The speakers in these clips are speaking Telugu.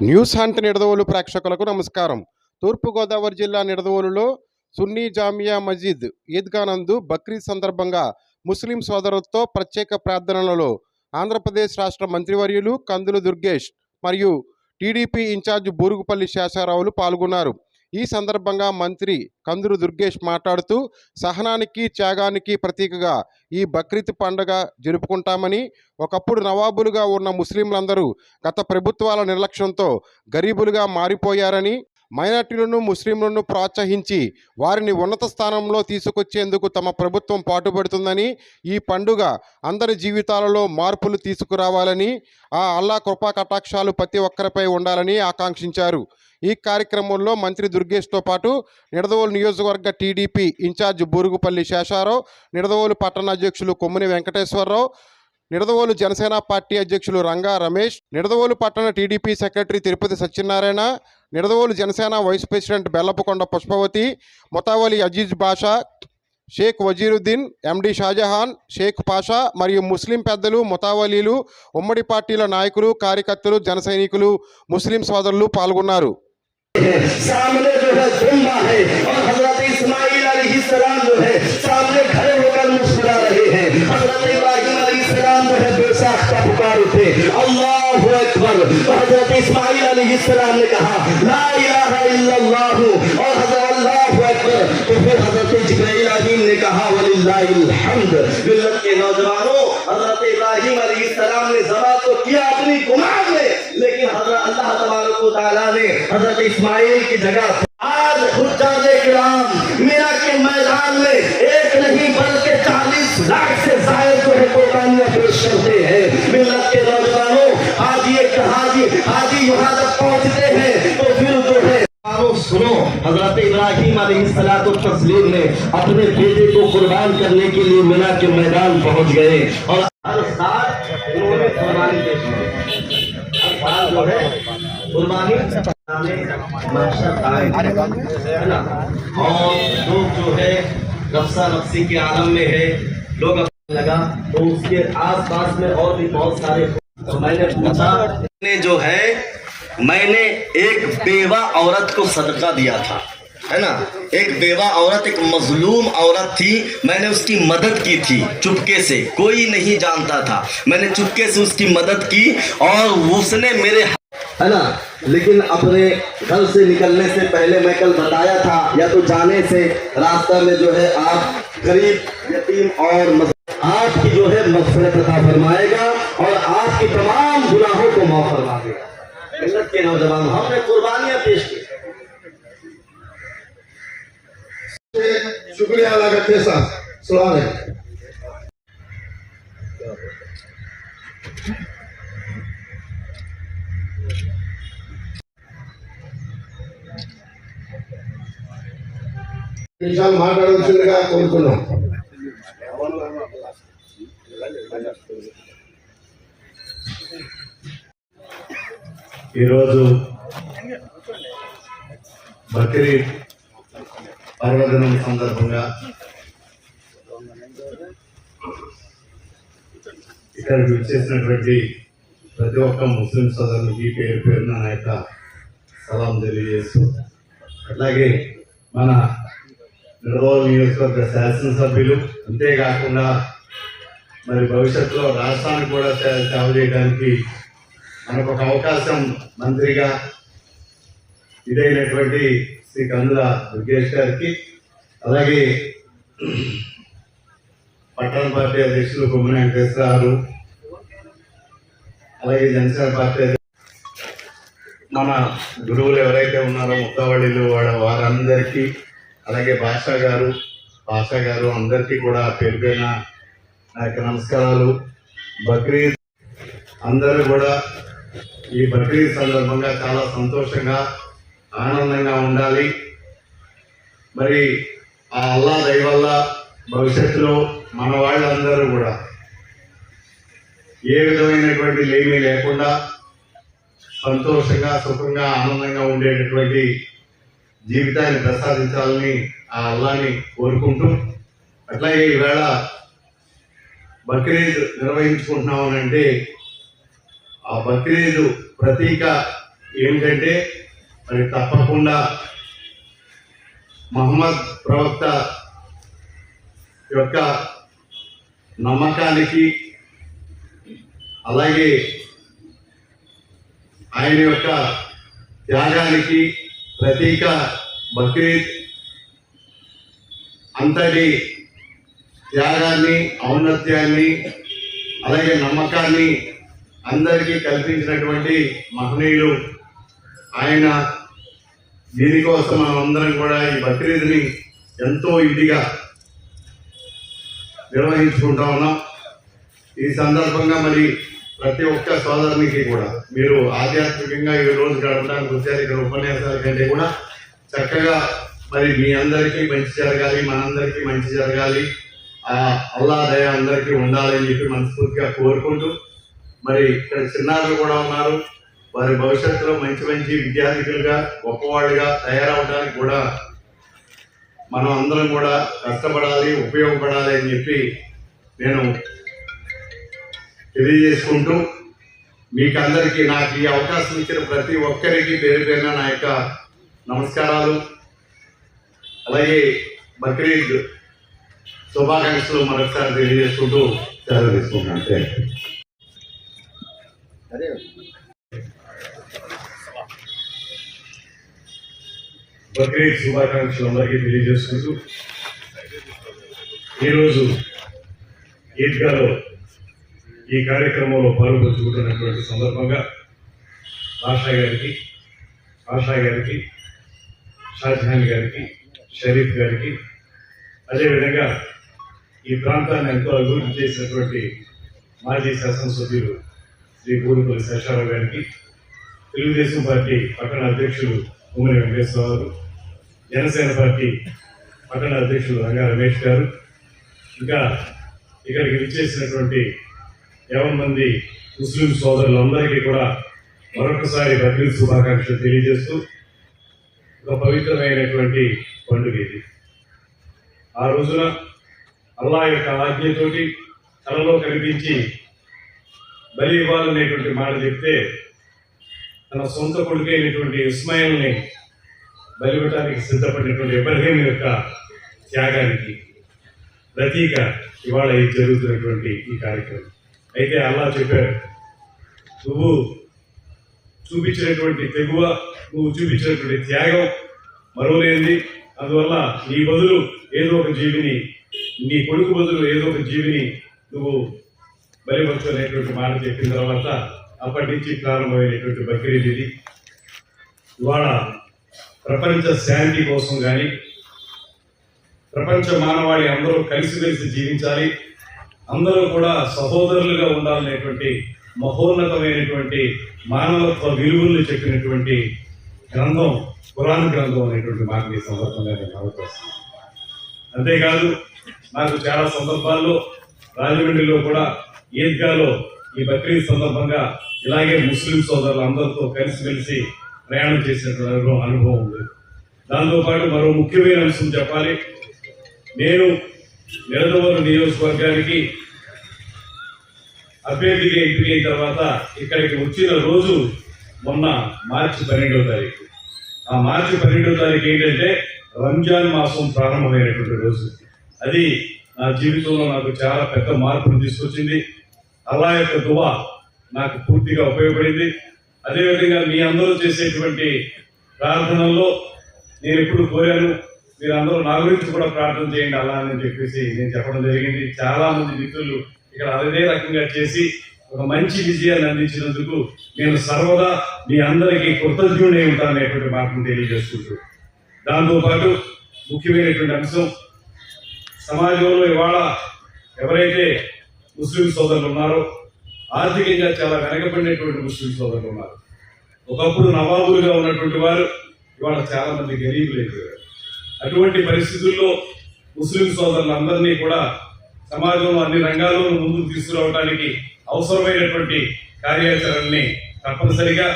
న్యూస్ హంట్ నిడదవోలు ప్రేక్షకులకు నమస్కారం. తూర్పుగోదావరి జిల్లా నిడదవోలులో సున్నీ జామియా మస్జిద్ ఈద్గా నందు బక్రీద్ సందర్భంగా ముస్లిం సోదరులతో ప్రత్యేక ప్రార్థనలలో ఆంధ్రప్రదేశ్ రాష్ట్ర మంత్రివర్యులు కందుల దుర్గేష్ మరియు టీడీపీ ఇన్ఛార్జ్ బూరుగుపల్లి శేషారావులు పాల్గొన్నారు. ఈ సందర్భంగా మంత్రి కందులు దుర్గేష్ మాట్లాడుతూ సహనానికి త్యాగానికి ప్రతీకగా ఈ బక్రీద్ పండుగ జరుపుకుంటామని, ఒకప్పుడు నవాబులుగా ఉన్న ముస్లింలందరూ గత ప్రభుత్వాల నిర్లక్ష్యంతో గరీబులుగా మారిపోయారని, మైనార్టీలను ముస్లింలను ప్రోత్సహించి వారిని ఉన్నత స్థానంలో తీసుకొచ్చేందుకు తమ ప్రభుత్వం పాటుపడుతుందని, ఈ పండుగ అందరి జీవితాలలో మార్పులు తీసుకురావాలని, ఆ అల్లా కృపా కటాక్షాలు ప్రతి ఒక్కరిపై ఉండాలని ఆకాంక్షించారు. ఈ కార్యక్రమంలో మంత్రి దుర్గేష్తో పాటు నిడదవోలు నియోజకవర్గ టీడీపీ ఇన్ఛార్జ్ బూరుగుపల్లి శేషారావు, నిడదవోలు పట్టణ అధ్యక్షులు కొమ్మిని వెంకటేశ్వరరావు, నిడదవోలు జనసేన పార్టీ అధ్యక్షులు రంగా రమేష్, నిడదవోలు పట్టణ TDP secretary Tirupati Satyanarayana, Nidadavolu Janasena vice president Bellapukonda Pushpavathi, Mothavali Aziz Basha, Sheikh Vaziruddin, MD Shahjahan, Sheikh Pasha మరియు ముస్లిం పెద్దలు, మొతావలీలు, ఉమ్మడి పార్టీల నాయకులు, కార్యకర్తలు, జన సైనికులు, ముస్లిం సోదరులు పాల్గొన్నారు. सामने जो है जुम्मा है और हजरत इस्माइल अलैहिस्सलाम जो है सामने खड़े होकर मुस्कुरा रहे हैं। हजरत इब्राहिम अलैहिस्सलाम जो है बेसाख्ता पुकार उठे अल्लाहु अकबर, तो हजरत इस्माइल अलैहिस्सलाम ने कहा ला इलाहा इल्लल्लाह और हजरत अल्लाहु अकबर, तो फिर हजरत जिब्राइल अमीन ने कहा वलिल्लाहिल हम्द। मिल्लत के नौजवानों, हजरत इब्राहिम अलैहिस्सलाम ने ज़बह तो किया अपनी गुमान में, लेकिन हजरत अल्लाह तबारक व तआला ने हजरत इस्माइल की जगह आज हुज्जाजे किराम मीना के मैदान में एक नहीं बल्कि 40 लाख से ज्यादा जो है कुर्बानियां पेश करते हैं। मिल्लत के नौजवानों, हाजी यहाँ तक पहुँचते हैं तो फिर जो है सुनो, हजरत इब्राहिम अलैहिस्सलातु तस्लीम ने अपने बेटे को कुर्बान करने के लिए मीना के मैदान पहुंच गए और हर साल उन्होंने कुर्बानी पेश की। जो है कुर्बानी है ना, और लोग जो है नफ्सा नफ्सी के आलम में है, लोग लगा तो उसके आस पास में और भी बहुत सारे, तो मैंने पूछा जो है मैंने एक बेवा औरत को सदका दिया था, है ना, एक बेवा औरत, एक मजलूम औरत थी, मैंने उसकी मदद की थी चुपके से, कोई नहीं जानता था, मैंने चुपके से उसकी मदद की और उसने मेरे, है ना, लेकिन अपने घर से निकलने से पहले मैं कल बताया था या तो जाने से रास्ता में जो है आप गरीब, यतीम और आपकी जो है मग़फ़िरत अता फरमाएगा और आपकी तमाम गुनाहों को माफ़ फरमा देगा। मिल्लत के नौजवान, हमने कुर्बानियां पेश की। शुक्रिया अल्लाह का कैसा सलाम है। నిమిషాలు మాట్లాడవలసిందిగా కోరుతున్నాం. ఈరోజు బక్రీద్ పర్వదినం సందర్భంగా ఇక్కడికి వచ్చేసినటువంటి ప్రతి ఒక్క ముస్లిం సోదరునికి పేరు పేరున నా యొక్క సలాం తెలియజేస్తూ, అట్లాగే మన నిడదవోలు నియోజకవర్గ శాసనసభ్యులు, అంతేకాకుండా మరి భవిష్యత్తులో రాష్ట్రానికి కూడా సేవ చేయడానికి మనకు ఒక అవకాశం మంత్రిగా ఇదైనటువంటి శ్రీ కందుల దుర్గేష్ గారికి, అలాగే పట్టణ పార్టీ అధ్యక్షులు కొమ్మిని వెంకటేశ్వరరావు, అలాగే జనసేన పార్టీ మన గురువులు ఎవరైతే ఉన్నారో ముత్తవళ్ళిలు వారందరికీ, అలాగే పాషా గారు అందరికీ కూడా పేరు పైన నా యొక్క నమస్కారాలు. బక్రీద్ అందరూ కూడా ఈ బక్రీద్ సందర్భంగా చాలా సంతోషంగా ఆనందంగా ఉండాలి. మరి ఆ అల్లా దయ వల్ల భవిష్యత్తులో మన వాళ్ళందరూ కూడా ఏ విధమైనటువంటి లేమీ లేకుండా సంతోషంగా, సుఖంగా, ఆనందంగా ఉండేటటువంటి జీవితాన్ని ప్రసాదించాలని ఆ అల్లాని కోరుకుంటూ, అట్లాగే ఈవేళ బక్రీద్ నిర్వహించుకుంటున్నామనంటే ఆ బక్రీద్ ప్రతీక ఏమిటంటే మరి తప్పకుండా మహమ్మద్ ప్రవక్త యొక్క నమ్మకానికి అలాగే ఆయన యొక్క త్యాగానికి ప్రతీక బక్రీద్. అంతటి త్యాగాన్ని, ఔన్నత్యాన్ని, అలాగే నమ్మకాన్ని అందరికీ కల్పించినటువంటి మహనీయులు ఆయన. దీనికోసం మనం అందరం కూడా ఈ బక్రీద్ని ఎంతో ఇదిగా నిర్వహించుకుంటా ఉన్నాం. ఈ సందర్భంగా మరి ప్రతి ఒక్క సోదరునికి కూడా మీరు ఆధ్యాత్మికంగా ఈ రోజు గడపడానికి వచ్చారు. ఇక్కడ ఉపన్యాసాల కంటే కూడా చక్కగా మరి మీ అందరికీ మంచి జరగాలి, మనందరికీ మంచి జరగాలి, ఆ అల్లా దయ అందరికీ ఉండాలని చెప్పి మనస్ఫూర్తిగా కోరుకుంటూ, మరి ఇక్కడ చిన్నారులు కూడా ఉన్నారు. వారి భవిష్యత్తులో మంచి మంచి విద్యార్థులుగా, గొప్పవాళ్ళుగా తయారవడానికి కూడా మనం అందరం కూడా కష్టపడాలి, ఉపయోగపడాలి అని చెప్పి నేను తెలియజేసుకుంటూ, మీకు అందరికీ నాకు ఈ అవకాశం ఇచ్చిన ప్రతి ఒక్కరికి పేరు పేరున నా యొక్క నమస్కారాలు, అలాగే బక్రీద్ శుభాకాంక్షలు మరొకసారి తెలియజేసుకుంటూ సెలవు తీసుకుంటున్నాను. బక్రీద్ శుభాకాంక్షలు అందరికీ తెలియజేసుకుంటూ, ఈరోజు ఈద్గాలో ఈ కార్యక్రమంలో పాల్గొంటున్నటువంటి సందర్భంగా ఆషా గారికి, షాజహాన్ గారికి, షరీఫ్ గారికి, అదేవిధంగా ఈ ప్రాంతాన్ని ఎంతో అభివృద్ధి చేసినటువంటి మాజీ శాసనసభ్యులు శ్రీ పూరుపల్లి శేషారావు గారికి, తెలుగుదేశం పార్టీ పట్టణ అధ్యక్షులు ఉమ్మడి వెంకటేశ్వరరావు, జనసేన పార్టీ పట్టణ అధ్యక్షులు రంగా రమేష్ గారు, ఇంకా ఇక్కడికి విచ్చేసినటువంటి 50 మంది ముస్లిం సోదరులందరికీ కూడా మరొకసారి బక్రీద్ శుభాకాంక్షలు తెలియజేస్తూ, ఒక పవిత్రమైనటువంటి పండుగ ఇది. ఆ రోజున అల్లా యొక్క ఆజ్ఞతోటి కలలో కనిపించి బలి ఇవ్వాలనేటువంటి మాట చెప్తే, తన సొంత కొడుకైనటువంటి ఇస్మాయిల్ని బలివ్వటానికి సిద్ధపడినటువంటి ఇబ్రహీం యొక్క త్యాగానికి ప్రతీక ఇవాళ ఇది జరుగుతున్నటువంటి ఈ కార్యక్రమం. అయితే అల్లా చెప్పారు, నువ్వు చూపించినటువంటి తెగువ, నువ్వు చూపించినటువంటి త్యాగం మరువలేనిది. అందువల్ల నీ బదులు ఏదో ఒక జీవిని, నీ కొడుకు బదులు ఏదో ఒక జీవిని నువ్వు బలివచ్చు అనేటువంటి మాట చెప్పిన తర్వాత అప్పటి నుంచి ప్రారంభమైనటువంటి బక్రీద్ ఇది. ఇవాళ ప్రపంచ శాంతి కోసం కానీ, ప్రపంచ మానవాళి అందరూ కలిసిమెలిసి జీవించాలి, అందరూ కూడా సహోదరులుగా ఉండాలనేటువంటి మహోన్నతమైనటువంటి మానవత్వ విలువలను చెప్పినటువంటి గ్రంథం ఖురాన్ గ్రంథం అనేటువంటి మాట ఈ సందర్భంగా నేను ఆలోచిస్తున్నాను. అంతేకాదు, నాకు చాలా సందర్భాల్లో రాజమండ్రిలో కూడా ఈద్గాలో ఈ బక్రీద్ సందర్భంగా ఇలాగే ముస్లిం సోదరులు అందరితో కలిసిమెలిసి ప్రయాణం చేసినటువంటి అనుభవం ఉంది. దాంతోపాటు మరో ముఖ్యమైన అంశం చెప్పాలి. నేను నిడదవోలు నియోజకవర్గానికి అభ్యర్థిగా ఎంపికైన తర్వాత ఇక్కడికి వచ్చిన రోజు మొన్న మార్చి 12వ తారీఖు. ఆ మార్చి 12వ తారీఖు ఏంటంటే రంజాన్ మాసం ప్రారంభమైనటువంటి రోజు. అది నా జీవితంలో నాకు చాలా పెద్ద మార్పును తీసుకొచ్చింది. అల్లా యొక్క దువా నాకు పూర్తిగా ఉపయోగపడింది. అదేవిధంగా మీ అందరూ చేసేటువంటి ప్రార్థనల్లో నేను ఎప్పుడు కోరాను, మీరు అందరూ నా గురించి కూడా ప్రార్థన చేయండి అలా అని చెప్పేసి నేను చెప్పడం జరిగింది. చాలా మంది మిత్రులు ఇక్కడ అదే రకంగా చేసి ఒక మంచి విజయాన్ని అందించినందుకు నేను సర్వదా మీ అందరికీ కృతజ్ఞుడై ఉంటాననేటువంటి మాటను తెలియజేసుకుంటూ, దాంతోపాటు ముఖ్యమైనటువంటి అంశం, సమాజంలో ఇవాళ ఎవరైతే ముస్లిం సోదరులు ఉన్నారో, ఆర్థికంగా చాలా వెనకబడినటువంటి ముస్లిం సోదరులు ఉన్నారు. ఒకప్పుడు నవాబులుగా ఉన్నటువంటి వారు ఇవాళ చాలా మంది గరీబులు అయిపోయారు. అటువంటి పరిస్థితుల్లో ముస్లిం సోదరులందరినీ కూడా సమాజంలో అన్ని రంగాల్లోనూ ముందుకు తీసుకురావడానికి అవసరమైనటువంటి కార్యాచరణని తప్పనిసరిగా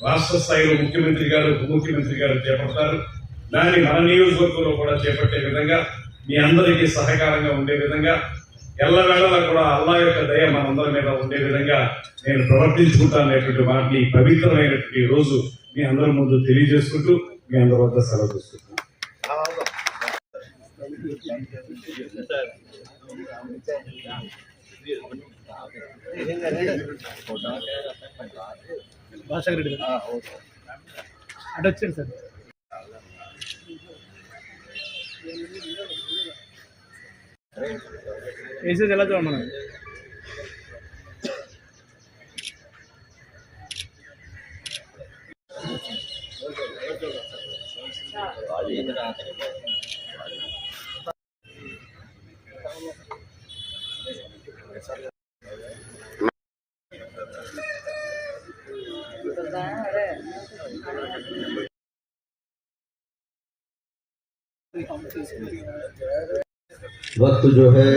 రాష్ట్ర స్థాయిలో ముఖ్యమంత్రి గారు, ఉప ముఖ్యమంత్రి గారు చేపడతారు. దాన్ని మన నియోజకవర్గంలో కూడా చేపట్టే విధంగా, మీ అందరికీ సహకారంగా ఉండే విధంగా, ఎల్లవేళలా కూడా అల్లా యొక్క దయ మనందరి మీద ఉండే విధంగా నేను ప్రవర్తించుకుంటాననేటువంటి వాటిని పవిత్రమైనటువంటి రోజు మీ అందరి ముందు తెలియజేసుకుంటూ మీ అందరి వద్ద సెలవు తీసుకుంటున్నాను. భాస్కర్ రెడ్డి గారు అటు వచ్చారు సార్. వేసేది ఎలా చూడాలి మనం? वक्त जो है